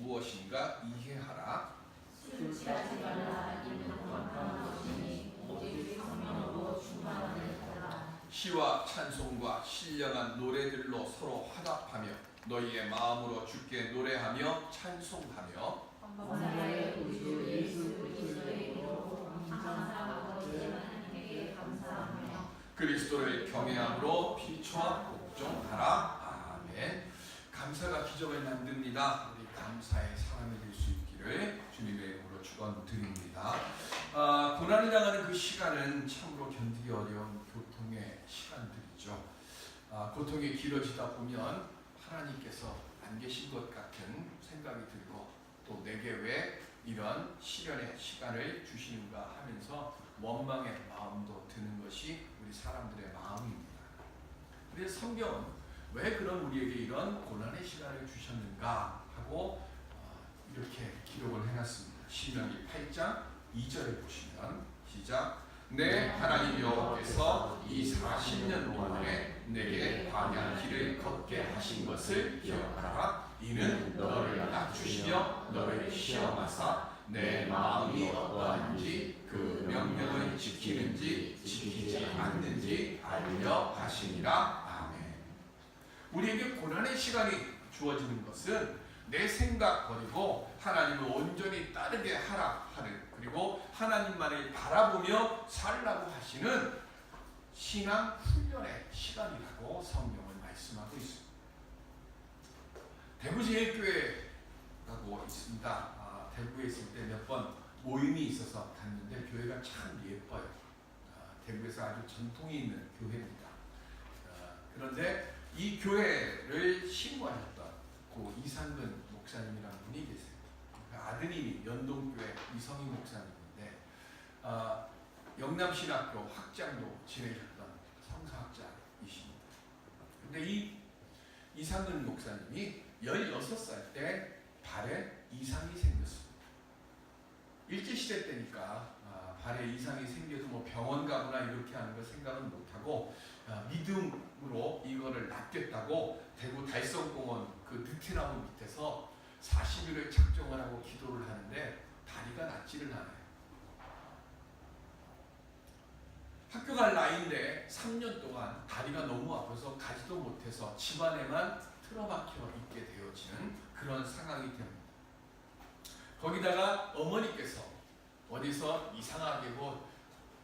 무엇인가 이해하라. 술 취하지 말라. 이는 건강한 것이니 오직 성령으로 충만하게 하라. 시와 찬송과 신령한 노래들로 서로 화답하며 너희의 마음으로 주께 노래하며 찬송하며 원하의 우리 주 예수 그리스도의 이름으로 항상 아버지 하나님께 감사하며 그리스도를 경외함으로 피초와 복종하라. 아멘. 감사가 기적을 만듭니다. 우리 감사의 사람이 될 수 있기를 주님의 이름으로 축원드립니다. 고난이 당하는 그 시간은 참으로 견디기 어려운 고통의 시간들이죠. 고통이 길어지다 보면 하나님께서 안 계신 것 같은 생각이 들고 또 내게 왜 이런 시련의 시간을 주시는가 하면서 원망의 마음도 드는 것이 우리 사람들의 마음입니다. 그래서 성경은 왜 그런 우리에게 이런 고난의 시간을 주셨는가 하고 이렇게 기록을 해놨습니다. 신명기 8장 2절에 보시면 시작. 내 하나님 여호와께서 이 40년 동안에 내게 광야 길을 걷게 하신 것을 기억하라. 이는 너를 낮추시며 너를 시험하사 내 마음이 어떠한지 그 명령을 지키는지 지키지 않는지 알려 하시니라. 아멘. 우리에게 고난의 시간이 주어지는 것은 내 생각 버리고 하나님을 온전히 따르게 하라 하는, 그리고 하나님만을 바라보며 살라고 하시는 신앙 훈련의 시간이라고 성경은 말씀하고 있습니다. 대구제일교회라고 있습니다. 대구에 있을 때 몇 번 모임이 있어서 갔는데 교회가 참 예뻐요. 대구에서 아주 전통이 있는 교회입니다. 그런데 이 교회를 신고하셨던 고 이상근 목사님이라는 분이 계세요. 아드님이 연동교회 이성희 목사님인데 영남신학교 학장도 지내셨던 성사학자이십니다. 근데 이 이상근 목사님이 16살 때 발에 이상이 생겼습니다. 일제시대 때니까 발에 이상이 생겨서 뭐 병원 가거나 이렇게 하는 걸 생각은 못하고 믿음으로 이거를 낫겠다고 대구 달성공원 그 느티나무 밑에서 40일을 작정을 하고 기도를 하는데 다리가 낫지를 않아요. 학교 갈 나이인데 3년 동안 다리가 너무 아파서 가지도 못해서 집안에만 틀어박혀 있게 되어지는 그런 상황이 됩니다. 거기다가 어머니께서 어디서 이상하게 뭐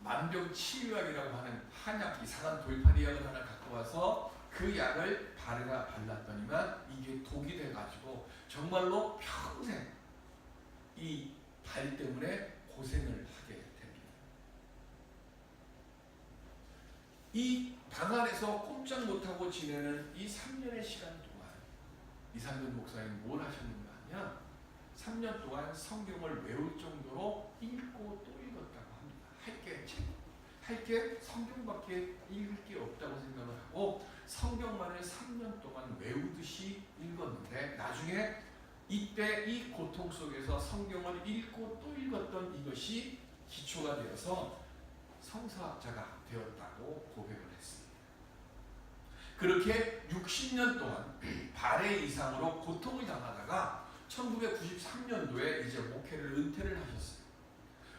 만병치유약이라고 하는 한약 이상한 돌팔이약을 하나 갖고 와서 그 약을 발에다 발랐더니만 이게 독이 돼가지고 정말로 평생 이 발 때문에 고생을 하게 됩니다. 이 방 안에서 꼼짝 못하고 지내는 이 3년의 시간 동안 이상근 목사님 뭘 하셨는가 하면 3년 동안 성경을 외울 정도로 읽고 또 읽었다고 합니다. 할 게 성경밖에 읽을 게 없다고 생각을 하고 성경만을 3년 동안 외우듯이 읽었는데 나중에 이때 이 고통 속에서 성경을 읽고 또 읽었던 이것이 기초가 되어서 성서학자가 되었다고 고백을 했습니다. 그렇게 60년 동안 발의 이상으로 고통을 당하다가 1993년도에 이제 목회를 은퇴를 하셨어요.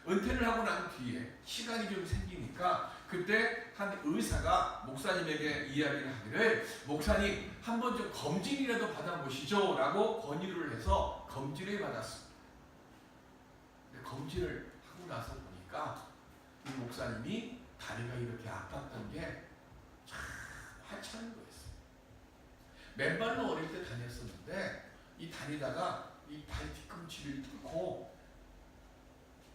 은퇴를 하고 난 뒤에 시간이 좀 생기니까 그때 한 의사가 목사님에게 이야기를 하기를 목사님 한번 좀 검진이라도 받아보시죠 라고 권유를 해서 검진을 받았습니다. 근데 검진을 하고 나서 보니까 이 목사님이 다리가 이렇게 아팠던 게 참 하찮은 거였어요. 맨발로 어릴 때 다녔었는데 이 다니다가 이 발 뒤꿈치를 뚫고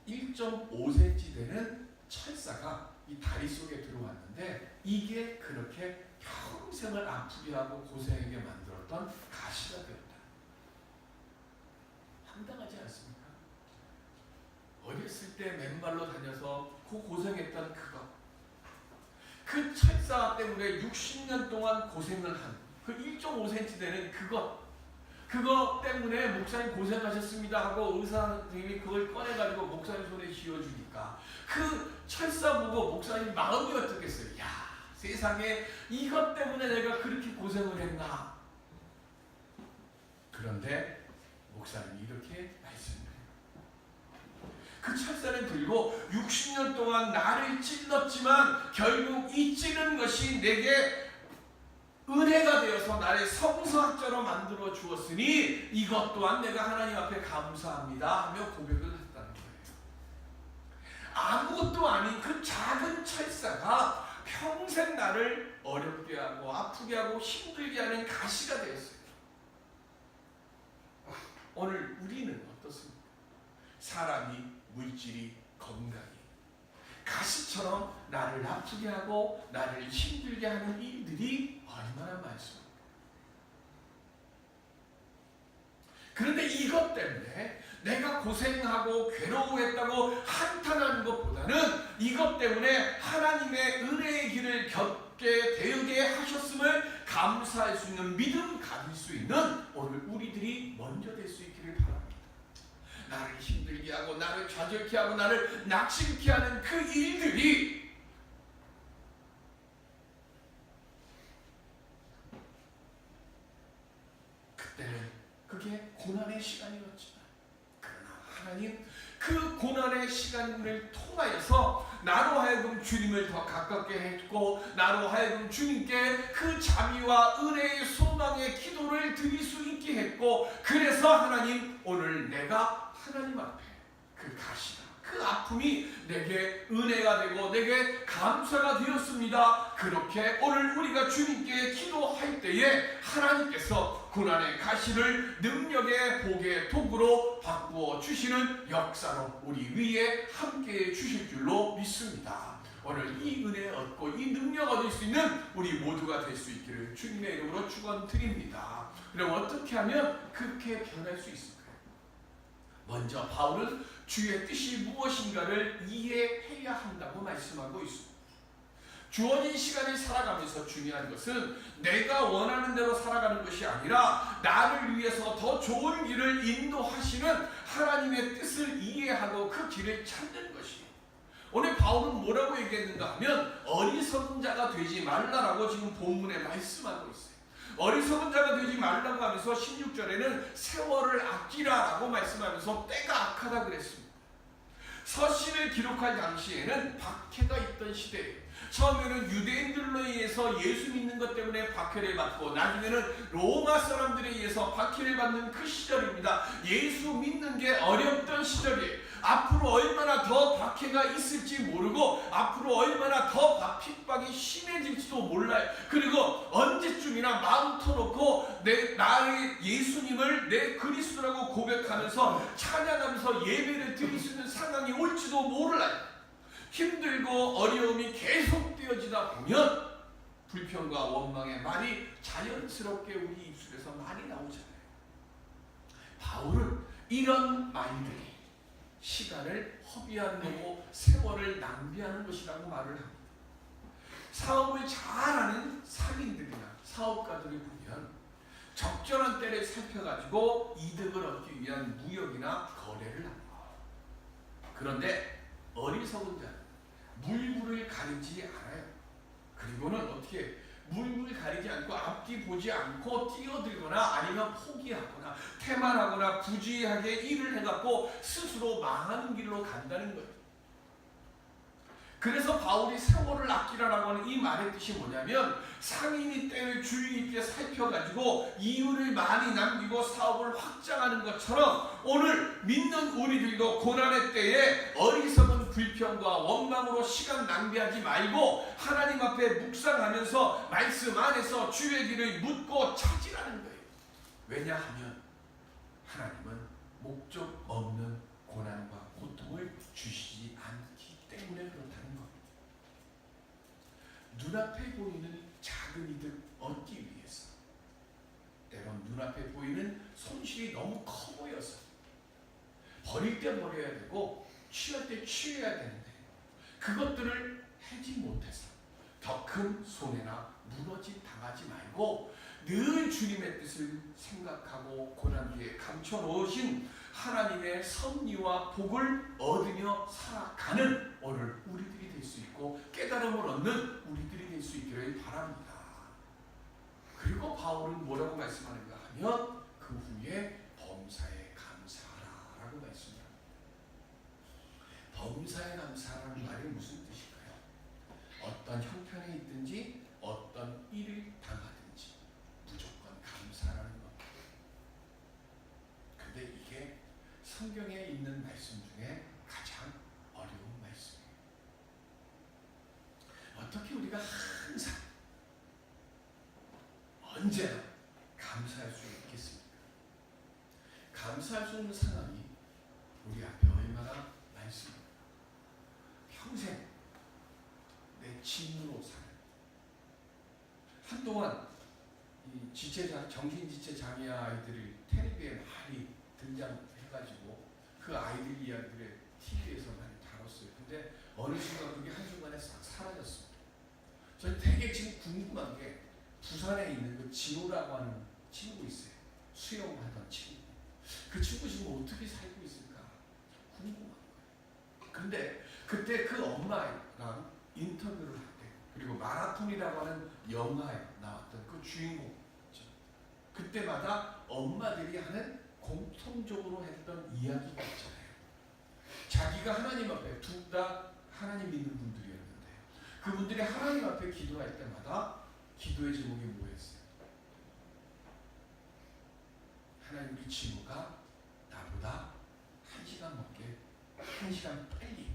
1.5cm 되는 철사가 이 다리 속에 들어왔는데 이게 그렇게 평생을 아프게 하고 고생하게 만들었던 가시가 되었다. 황당하지 않습니까? 어렸을 때 맨발로 다녀서 그 고생했던 그거, 그 철사 때문에 60년 동안 고생을 한 그 1.5cm 되는 그거 때문에 목사님 고생하셨습니다 하고 의사 선생님이 그걸 꺼내가지고 목사님 손에 쥐어주니까 그 철사 보고 목사님 마음이 어떻겠어요? 야, 세상에 이것 때문에 내가 그렇게 고생을 했나. 그런데 목사님이 가지고 60년 동안 나를 찔렀지만 결국 이 찌른 것이 내게 은혜가 되어서 나를 성서학자로 만들어 주었으니 이것 또한 내가 하나님 앞에 감사합니다 하며 고백을 했다는 거예요. 아무것도 아닌 그 작은 철사가 평생 나를 어렵게 하고 아프게 하고 힘들게 하는 가시가 되었어요. 오늘 우리는 어떻습니까? 사람이, 물질이, 건강이 가시처럼 나를 아프게 하고 나를 힘들게 하는 일들이 얼마나 많습니까? 그런데 이것 때문에 내가 고생하고 괴로워했다고 한탄하는 것보다는 이것 때문에 하나님의 은혜의 길을 걷게 되게 하셨음을 감사할 수 있는 믿음 가질 수 있는 오늘 우리들이 먼저 될 수 있기를 바랍니다. 나를 힘들게 하고 나를 좌절케 하고 나를 낙심케 하는 그 일들이 그때는 그게 고난의 시간이었지만 그러나 하나님 그 고난의 시간을 통하여서 나로 하여금 주님을 더 가깝게 했고 나로 하여금 주님께 그 자비와 은혜의 소망의 기도를 드릴 수 있게 했고 그래서 하나님 오늘 내가 하나님 앞에 그 가시가 그 아픔이 내게 은혜가 되고 내게 감사가 되었습니다. 그렇게 오늘 우리가 주님께 기도할 때에 하나님께서 고난의 가시를 능력의 복의 도구로 바꾸어 주시는 역사로 우리 위에 함께해 주실 줄로 믿습니다. 오늘 이 은혜 얻고 이 능력 얻을 수 있는 우리 모두가 될 수 있기를 주님의 이름으로 축원드립니다. 그럼 어떻게 하면 그렇게 변할 수 있을까요? 먼저 바울은 주의 뜻이 무엇인가를 이해해야 한다고 말씀하고 있습니다. 주어진 시간을 살아가면서 중요한 것은 내가 원하는 대로 살아가는 것이 아니라 나를 위해서 더 좋은 길을 인도하시는 하나님의 뜻을 이해하고 그 길을 찾는 것이에요. 오늘 바울은 뭐라고 얘기했는가 하면 어리석은 자가 되지 말라라고 지금 본문에 말씀하고 있어요. 어리석은 자가 되지 말라고 하면서 16절에는 세월을 아끼라라고 말씀하면서 때가 악하다 그랬습니다. 서신을 기록할 당시에는 박해가 있던 시대예요. 처음에는 유대인들로 의해서 예수 믿는 것 때문에 박해를 받고 나중에는 로마 사람들에 의해서 박해를 받는 그 시절입니다. 예수 믿는 게 어렵던 시절이에요. 앞으로 얼마나 더 박해가 있을지 모르고 앞으로 얼마나 더 핍박이 심해질지도 몰라요. 그리고 언제쯤이나 마음 터놓고 나의 예수님을 내 그리스도라고 고백하면서 찬양하면서 예배를 드릴 수 있는 상황이 올지도 몰라요. 힘들고 어려움이 계속되어지다 보면 불평과 원망의 말이 자연스럽게 우리 입술에서 많이 나오잖아요. 바울은 이런 말들이 시간을 허비하는 거고 세월을 낭비하는 것이라고 말을 합니다. 사업을 잘하는 상인들이나 사업가들을 보면 적절한 때를 살펴가지고 이득을 얻기 위한 무역이나 거래를 합니다. 그런데 어리석은 자는 물불을 가리지 않아요. 그리고는 어떻게 물불 가리지 않고 앞뒤 보지 않고 뛰어들거나 아니면 포기하거나 태만하거나 부주의하게 일을 해갖고 스스로 망하는 길로 간다는 거예요. 그래서 바울이 세월을 아끼라라고 하는 이 말의 뜻이 뭐냐면 상인이 때를 주의 깊게 살펴가지고 이윤을 많이 남기고 사업을 확장하는 것처럼 오늘 믿는 우리들도 고난의 때에 어리석은 불평과 원망으로 시간 낭비하지 말고 하나님 앞에 묵상하면서 말씀 안에서 주의 길을 묻고 찾으라는 거예요. 왜냐하면 하나님은 목적 없는 고난과 고통을 주시지 않기 때문에 그렇다는 겁니다. 눈앞에 보이는 작은 이득 얻기 위해서 때론 눈앞에 보이는 손실이 너무 커 보여서 버릴 때 버려야 되고 취할 때 취해야 되는데 그것들을 해지 못해서 더 큰 손해나 무너짐 당하지 말고 늘 주님의 뜻을 생각하고 고난 뒤에 감춰놓으신 하나님의 섭리와 복을 얻으며 살아가는 오늘 우리들이 될 수 있고 깨달음을 얻는 우리들이 될 수 있기를 바랍니다. 그리고 바울은 뭐라고 말씀하는가 하면 그 후에 범사에 감사하라 라고 말씀합니다. 범사에 감사라는 말이 무슨 뜻일까요? 어떤 형편에 있든지 어떤 일을 당하든지 무조건 감사라는 겁니다. 근데 이게 성경에 있는 말씀 중에 가장 어려운 말씀이에요. 어떻게 우리가 항상 언제나 감사할 수 있겠습니까? 감사할 수 없는 상황이 우리 앞에 얼마나 많습니까? 평생 내 짐으로 사는, 한동안 이 정신지체 장애 아이들을 텔레비에 많이 등장해가지고 그 아이들 이야기를 TV에서 많이 다뤘어요. 근데 어느 순간 그게 한순간에 싹 사라졌습니다. 저는 되게 지금 궁금한 게 부산에 있는 그 진호라고 하는 친구 있어요. 수영하던 친구. 그 친구 지금 어떻게 살고 있을까 궁금한 거예요. 근데 그때 그 엄마랑 인터뷰를 할 때, 그리고 마라톤이라고 하는 영화에 나왔던 그 주인공 있죠. 그때마다 엄마들이 하는 공통적으로 했던 이야기가 있잖아요. 자기가 하나님 앞에, 둘 다 하나님 믿는 분들이었는데 그분들이 하나님 앞에 기도할 때마다 기도의 제목이 뭐였어요? 하나님, 우리 친구가 나보다 1시간 넘게, 1시간 빨리,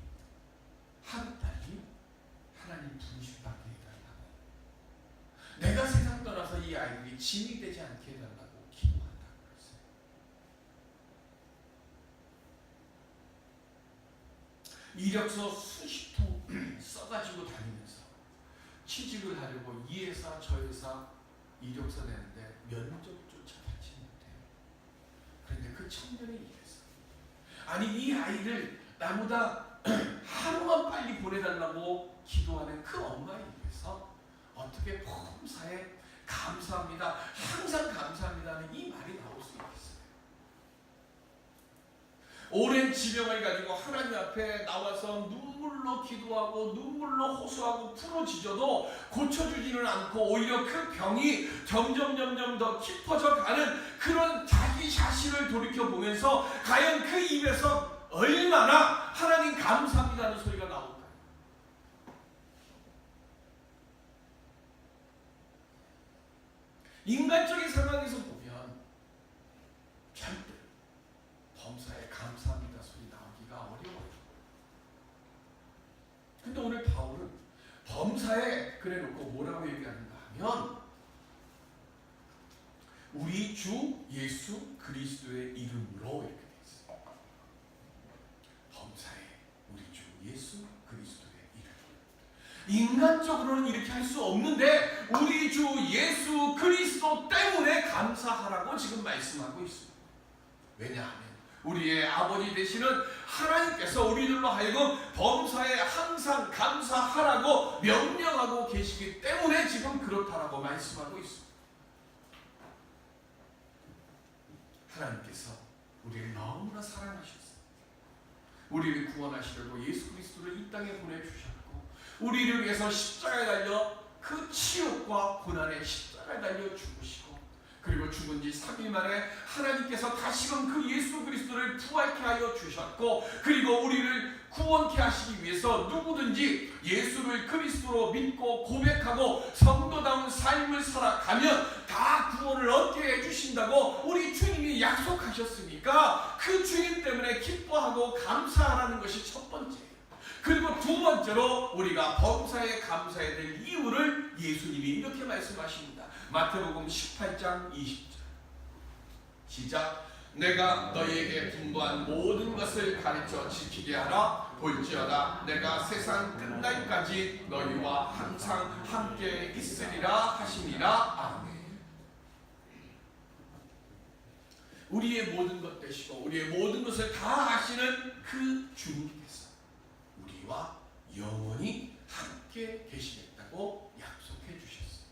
하루 빨리 하나님 부르심 받게 해달라고, 내가 세상 떠나서 이 아이들이 짐이 되지 않게 해달라고 기도한다고 그랬어요. 이력서 수십 통 써가지고 다니면서 취직을 하려고 이 회사 저 회사 이력서 내는데 면접조차 받지 못해요. 그런데 그 청년이 이랬어요. 아니, 이 아이를 나보다 하루만 빨리 보내달라고 기도하는 그 엄마의 입에서 어떻게 범사에 감사합니다, 항상 감사합니다는 이 말이 나올 수 있겠어요? 오랜 지병을 가지고 하나님 앞에 나와서 눈물로 기도하고 눈물로 호소하고 풀어지져도 고쳐주지는 않고 오히려 그 병이 점점 더 깊어져 가는 그런 자기 자신을 돌이켜보면서 과연 그 입에서 얼마나 하나님 감사합니다는 소리가 나올까요? 인간적인 상황에서 보면 절대 범사에 감사합니다 소리 나오기가 어려워요. 근데 오늘 바울은 범사에 그래놓고 뭐라고 얘기하는가 하면 우리 주 예수 그리스도의 이름으로 이렇게 돼 있어요. 범사에 우리 주 예수 그리스도의 이름. 인간적으로는 이렇게 할 수 없는데 우리 주 예수 그리스도 때문에 감사하라고 지금 말씀하고 있습니다. 왜냐하면 우리의 아버지 되시는 하나님께서 우리들로 하여금 범사에 항상 감사하라고 명령하고 계시기 때문에 지금 그렇다라고 말씀하고 있습니다. 하나님께서 우리를 너무나 사랑하셨어요. 우리를 구원하시려고 예수 그리스도를 이 땅에 보내주셨고 우리를 위해서 십자가에 달려 그 치욕과 고난의 십자가에 달려 죽으시고 그리고 죽은 지 3일 만에 하나님께서 다시금 그 예수 그리스도를 부활케 하여 주셨고 그리고 우리를 구원케 하시기 위해서 누구든지 예수를 그리스도로 믿고 고백하고 성도다운 삶을 살아가면 다 구원을 얻게 해주신다고 우리 주님이 약속하셨으니까 그 주님 때문에 기뻐하고 감사하라는 것이 첫 번째예요. 그리고 두 번째로 우리가 범사에 감사해야 될 이유를 예수님이 이렇게 말씀하십니다. 마태복음 18장 20절 시작. 내가 너희에게 분부한 모든 것을 가르쳐 지키게 하라. 볼지어다 내가 세상 끝날까지 너희와 항상 함께 있으리라 하시니라. 아멘. 우리의 모든 것 되시고 우리의 모든 것을 다 아시는 그 주님께서 우리와 영원히 함께 계시겠다고 약속해 주셨어요.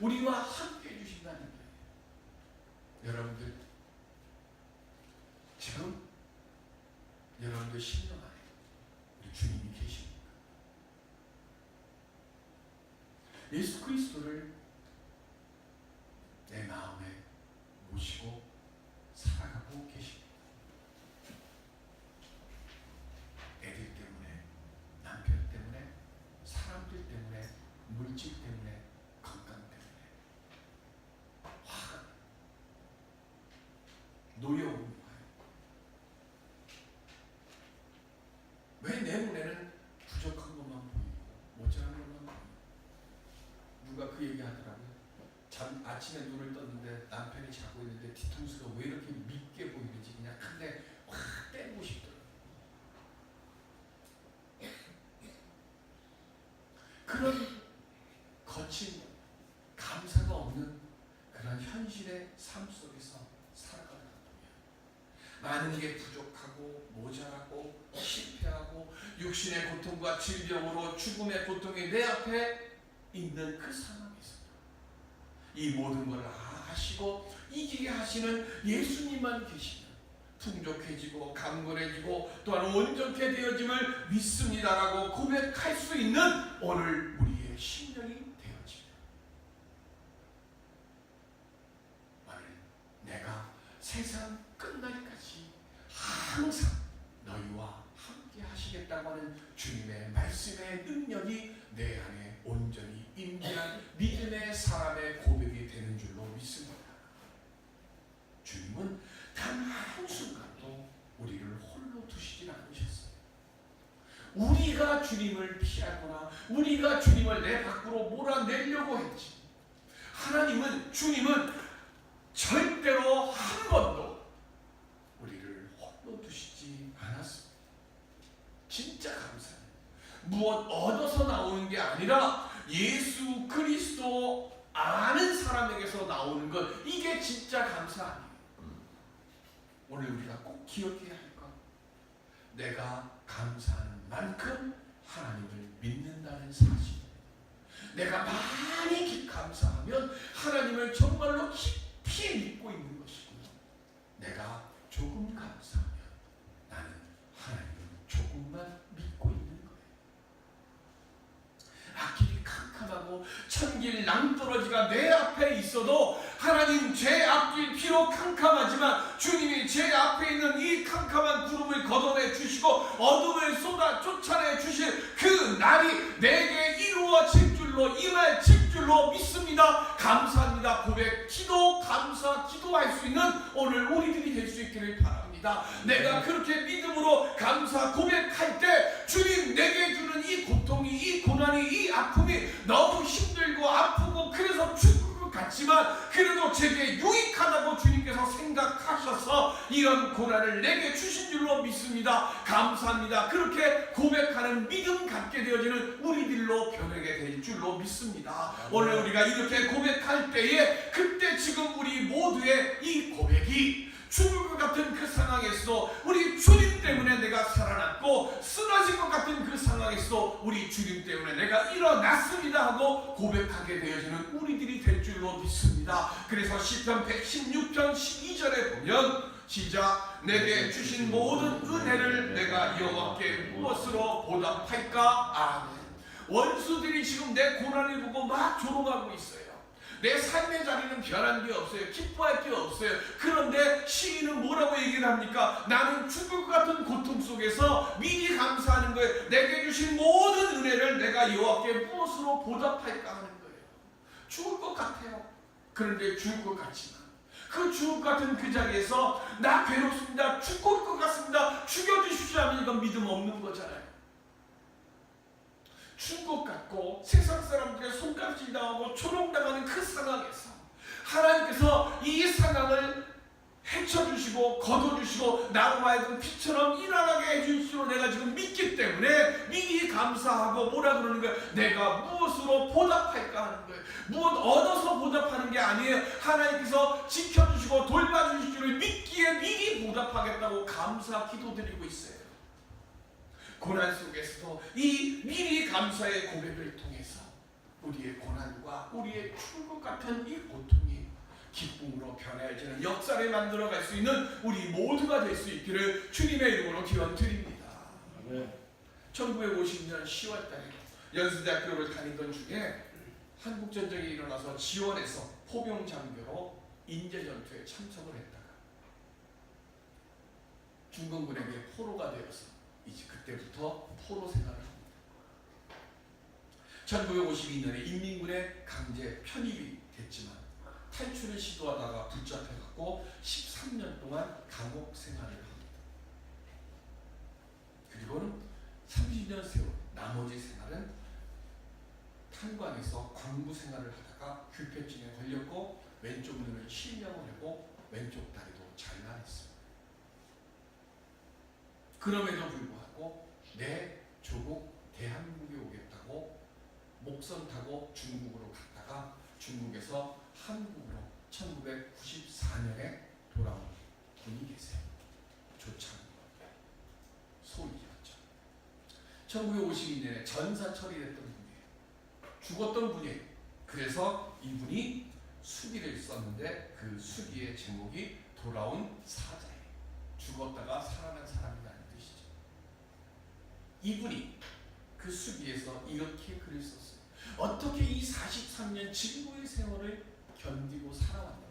우리와 함께 해주신다는 거예요. 여러분들 지금 여러분들 심령 안에 우리 주님이 계십니까? 예수 그리스도를 내 마음에 모시고 살아가고 계십니다. 애들 뒤통수가 왜 이렇게 밉게 보이는지 그냥 한대 확 때리고 싶더라고요. 그런 거친 감사가 없는 그런 현실의 삶 속에서 살아가는 거예요. 많은 게 부족하고 모자라고 실패하고 육신의 고통과 질병으로 죽음의 고통이 내 앞에 있는 그 상황에서 이 모든 걸 아시고 이기게 하시는 예수님만 계시면 풍족해지고 강건해지고 또한 온전케 되어짐을 믿습니다라고 고백할 수 있는 오늘 우리의 심령이 되어집니다. 만일 내가 세상 끝날까지 항상 너희와 함께 하시겠다고 하는 주님의 말씀의 능력이 내 안에 온전히 임재한 믿음의 사람의 고백이 되는 줄로 믿습니다. 주님은 단 한순간도 우리를 홀로 두시질 않으셨어요. 우리가 주님을 피하거나 우리가 주님을 내 밖으로 몰아내려고 했지, 주님은 절대로 한 번도 우리를 홀로 두시지 않았습니다. 진짜 감사해요. 무엇 얻어서 나오는 게 아니라 예수 그리스도 아는 사람에게서 나오는 것, 이게 진짜 감사 아니에요. 오늘 우리가 꼭 기억해야 할 것, 내가 감사하는 만큼 하나님을 믿는다는 사실. 내가 많이 감사하면 하나님을 정말로 깊이 믿고 있는 것이고, 내가 조금 감사하면 나는 하나님을 조금만 믿고 있는 거예요. 앞길이 캄캄하고 천길 낭떠러지가 내 앞에 있어도 하나님, 제 앞길 비록 캄캄하지만 주님이 제 앞에 있는 이 캄캄한 구름을 걷어내 주시고 어둠을 쫓아내 주실 그 날이 내게 이루어질 줄로, 임할 줄로 믿습니다. 감사합니다. 고백, 기도, 감사, 기도할 수 있는 오늘 우리들이 될 수 있기를 바랍니다. 내가 그렇게 믿음으로 감사 고백할 때 주님 내게 주는 이 고통이, 이 고난이, 이 아픔이 너무 힘들고 아프고 그래서 죽을 것 같지만 그래도 제게 유익하다고 주님께서 생각하셔서 이런 고난을 내게 주신 줄로 믿습니다. 감사합니다. 그렇게 고백하는 믿음 갖게 되어지는 우리들로 변하게 될 줄로 믿습니다. 오늘 우리가 이렇게 고백할 때에 그때 지금 우리 모두의 이 고백이 죽을 것 같은 그 상황에서도 우리 주님 때문에 내가 살아났고, 쓰러질 것 같은 그 상황에서도 우리 주님 때문에 내가 일어났습니다 하고 고백하게 되어지는 우리들이 될 줄로 믿습니다. 그래서 시편 116편 12절에 보면 시작, 내게 주신 모든 은혜를 내가 여호와께 무엇으로 보답할까? 아멘. 원수들이 지금 내 고난을 보고 막 조롱하고 있어요. 내 삶의 자리는 변한 게 없어요. 기뻐할 게 없어요. 그런데 시인은 뭐라고 얘기를 합니까? 나는 죽을 것 같은 고통 속에서 미리 감사하는 거예요. 내게 주신 모든 은혜를 내가 여호와께 무엇으로 보답할까 하는 거예요. 죽을 것 같아요. 그런데 죽을 것 같지만 그 죽을 것 같은 그 자리에서 나 괴롭습니다, 죽을 것 같습니다, 죽여주십시오 하면 이건 믿음 없는 거잖아요. 죽을 것 같고 세상 사람들의 손가락질 당하고 조롱당하는 그 상황에서 하나님께서 이 상황을 헤쳐주시고 거둬주시고 나로 하여금 빛처럼 일어나게 해주실 줄 내가 지금 믿기 때문에 미리 감사하고 뭐라 그러는 거예요? 내가 무엇으로 보답할까 하는 거예요. 무엇 얻어서 보답하는 게 아니에요. 하나님께서 지켜주시고 돌봐주실 줄을 믿기에 미리 보답하겠다고 감사 기도드리고 있어요. 고난 속에서도 이 미리 감사의 고백을 통해서 우리의 고난과 우리의 죽을 것 같은 이 고통이 기쁨으로 변해지는 역사를 만들어갈 수 있는 우리 모두가 될 수 있기를 주님의 이름으로 기원드립니다. 1950년 10월달에 연수대학교를 다니던 중에 한국전쟁이 일어나서 지원해서 포병장교로 인제전투에 참석을 했다가 중공군에게 포로가 되어서 이제 그때부터 포로 생활을 합니다. 1952년에 인민군에 강제 편입이 됐지만 탈출을 시도하다가 붙잡혀갖고 13년 동안 감옥 생활을 합니다. 그리고는 30년 세월 나머지 생활은 탄광에서 광부 생활을 하다가 불폐증에 걸렸고 왼쪽 눈을 실명을 하고 왼쪽 다리도 잘라냈습니다. 그럼에도 불구하고 내 조국 대한민국에 오겠다고 목선 타고 중국으로 갔다가 중국에서 한국으로 1994년에 돌아온 분이 계세요. 조창 소위였죠. 1952년에 전사 처리됐던 분이에요. 죽었던 분이에요. 그래서 이분이 수기를 썼는데 그 수기의 제목이 돌아온 사자예요. 죽었다가 살아난 사람이라는 뜻이죠. 이분이 그 수기에서 이렇게 글을 썼어요. 어떻게 이 43년 진보의 세월을 견디고 살아왔는가?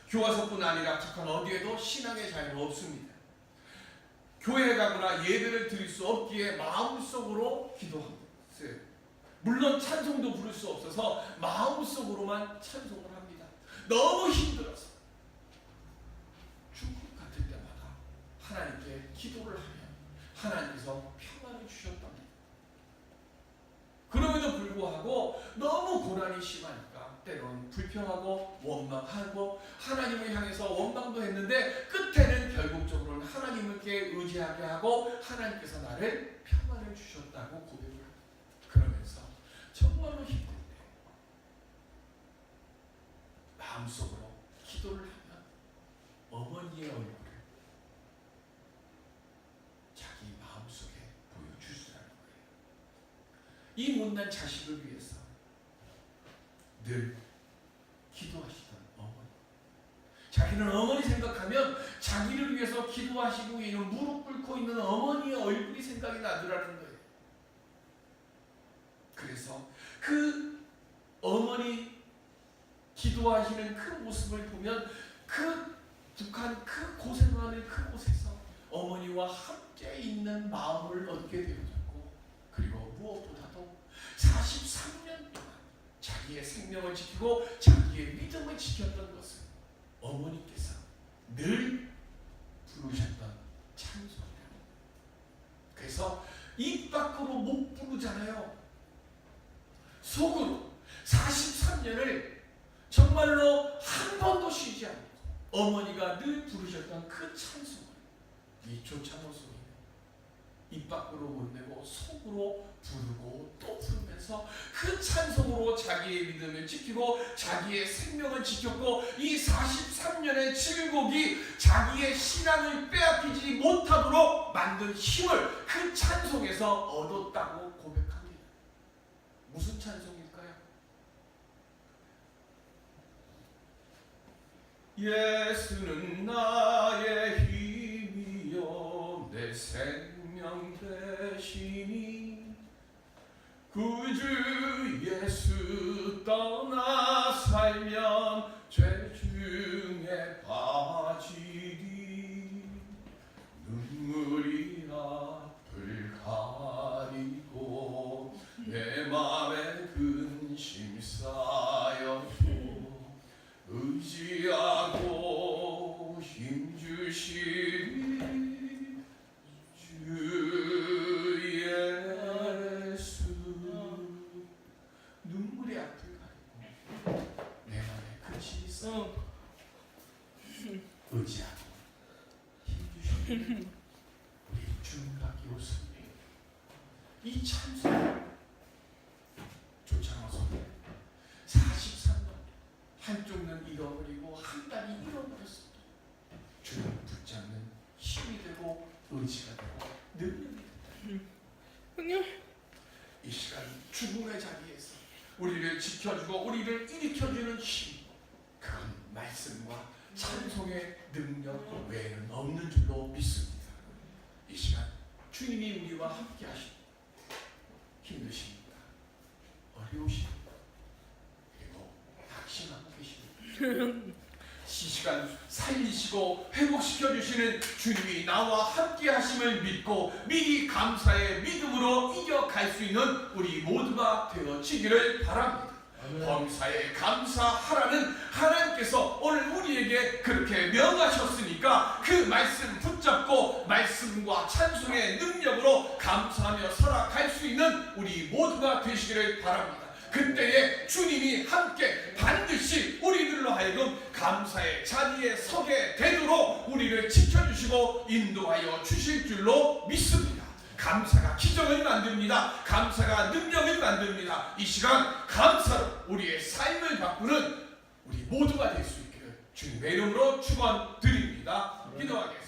교화소뿐 아니라 북한 어디에도 신앙의 자유는 없습니다. 교회에 가거나 예배를 드릴 수 없기에 마음속으로 기도하고 있어요. 물론 찬송도 부를 수 없어서 마음속으로만 찬송을 합니다. 너무 힘들어서 죽을 같을 때마다 하나님께 기도를 하면 하나님께서 평안을 주셨답니다. 그럼에도 불구하고 너무 고난이 심하니까 때로는 불평하고 원망하고 하나님을 향해서 원망도 했는데 끝에는 결국적으로는 하나님께 의지하게 하고 하나님께서 나를 평안을 주셨다고 고백을 합니다. 그러면서 정말로 힘들 때 마음속으로 기도를 하면 어머니의 얼굴을 자기 마음속에 보여줄 수라는 거예요. 이 못난 자식을 위해서 늘 기도하시던 어머니. 자기는 어머니 생각하면 자기를 위해서 기도하시고 있는 무릎 꿇고 있는 어머니의 얼굴이 생각이 나더라는 거예요. 그래서 그 어머니 기도하시는 그 모습을 보면 그 북한 그 고생하는 그곳에서 어머니와 함께 있는 마음을 얻게 되어졌고, 그리고 무엇보다도 43년 동안 자기의 생명을 지키고 자기의 믿음을 지켰던 것은 어머니께서 늘 부르셨던 찬송이라고. 그래서 입 밖으로 못 부르잖아요. 속으로 43년을 정말로 한 번도 쉬지 않고 어머니가 늘 부르셨던 그 찬송을 이 조창호 소리는 입 밖으로 못 내고 속으로 부르고 또 부르면서 그 찬송으로 자기의 믿음을 지키고 자기의 생명을 지켰고, 이 43년의 질곡이 자기의 신앙을 빼앗기지 못하도록 만든 힘을 그 찬송에서 얻었다고 고백합니다. 무슨 찬송일까요? 예수는 나의 힘이요 내 생명 되시니 구주 예수 떠나 살면 죄 중에 빠지리 눈물이 앞을 가리고 내 맘에 근심 쌓여도 의지하고 힘주시니 주 예수. 눈물이 앞을 가리고 내 맘에 근심이 쌓여 의지하고 힘주시니 우리 주님밖에 없습니다. 이 찬송 조창호 선배 43년 한쪽 눈 잃어버리고 한 다리 잃어버렸습니다. 주님 붙잡는 힘이 되고 의지가 되고 능력이 된다. 이 시간 죽음의 자리에서 우리를 지켜주고 우리를 일으켜주는 힘, 그건 말씀과 찬송의 능력 외에는 없는 줄로 믿습니다. 이 시간 주님이 우리와 함께 하십니다. 힘드십니까? 어려우십니까? 그리고 낙심하고 계십니까? 이 시간 살리시고 회복시켜 주시는 주님이 나와 함께 하심을 믿고 미리 감사의 믿음으로 이겨갈 수 있는 우리 모두가 되어지기를 바랍니다. 범사에 감사하라는 하나님께서 오늘 우리에게 그렇게 명하셨으니까 그 말씀 붙잡고 말씀과 찬송의 능력으로 감사하며 살아갈 수 있는 우리 모두가 되시기를 바랍니다. 그때에 주님이 함께 반드시 우리들로 하여금 감사의 자리에 서게 되도록 우리를 지켜주시고 인도하여 주실 줄로 믿습니다. 감사가 기적을 만듭니다. 감사가 능력을 만듭니다. 이 시간 감사로 우리의 삶을 바꾸는 우리 모두가 될 수 있기를 주님의 이름으로 축원드립니다. 기도하겠습니다.